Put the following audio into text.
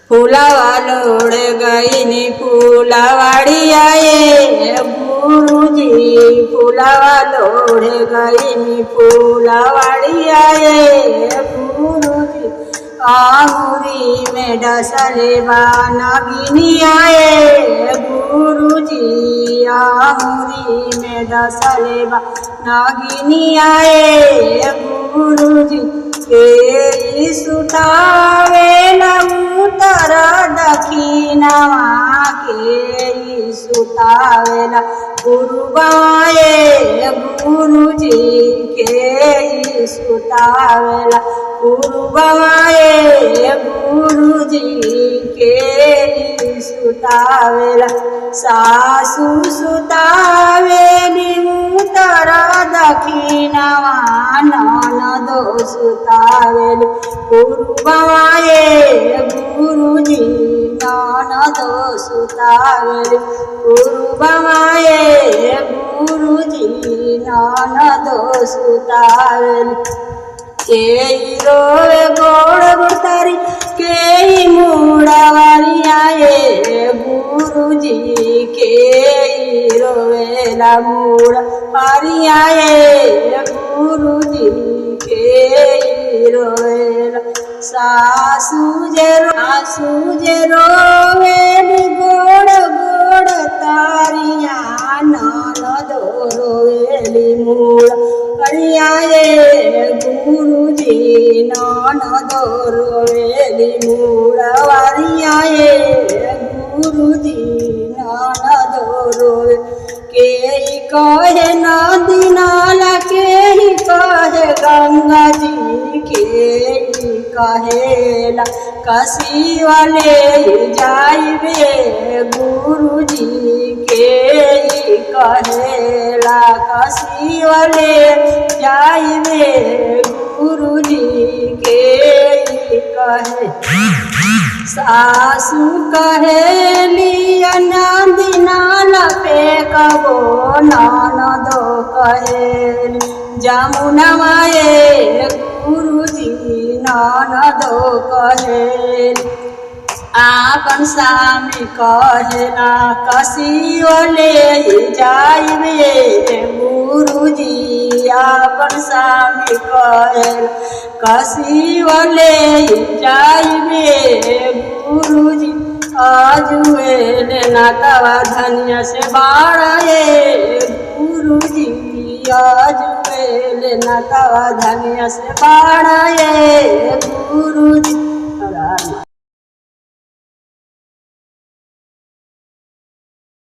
फूलावा लोड़ गई नी फूलावाड़ी आए गुरुजी। फूलावा लोड़ गई नी फूलावाड़ी आए गुरुजी। आहुरी में डसले नागिनी आए गुरुजी। आहुरी में डसले नागिनी आए गुरुजी। के सुतावे उतर दक्षिणवा के सुतावेला गुरुबाए गुरुजी। के सुतावेला गुरुबाए गुरुजी। के सुतावेला सासु सुतावेली उतर दक्षिणवा ननदो सुतावेली गुरुबाए गुरुजी। ननदो सुतावेली गुरुबाए गुरुजी। ननदो सुतावेली के रोवे गोड़ गुतारी के मुड़ावारी आए गुरुजी। के रोवेला मुड़ा पारी आए गुरुजी। के रोवेला सासू जे रोवेली गोड़ गोड़ तारिया ननदो रोवेली मुड़ा पारी आए गुरुजी। ननदो रोवेली मुड़ावारी आए गुरुजी। ननदो रोवे के कहे नदी नाला के कहे गंगा जी। के कहेला कसी वाले जाइबे गुरुजी। के कहेला कसी वाले जाइबे गुरुजी। के कहे सासू कहेली नदी नाला पे कबो ननदो कहेली जमुनवाए गुरुजी। ननदो कहेली आपन सामी कहेला कसी वाले जाइबे गुरुजी। आपन सामी कहेला कसी वाले जाइबे गुरुजी। आजुएले नातवा धनिया से बाड़े गुरुजी। आजुएले नातवा धनिया से बाड़े गुरुजी।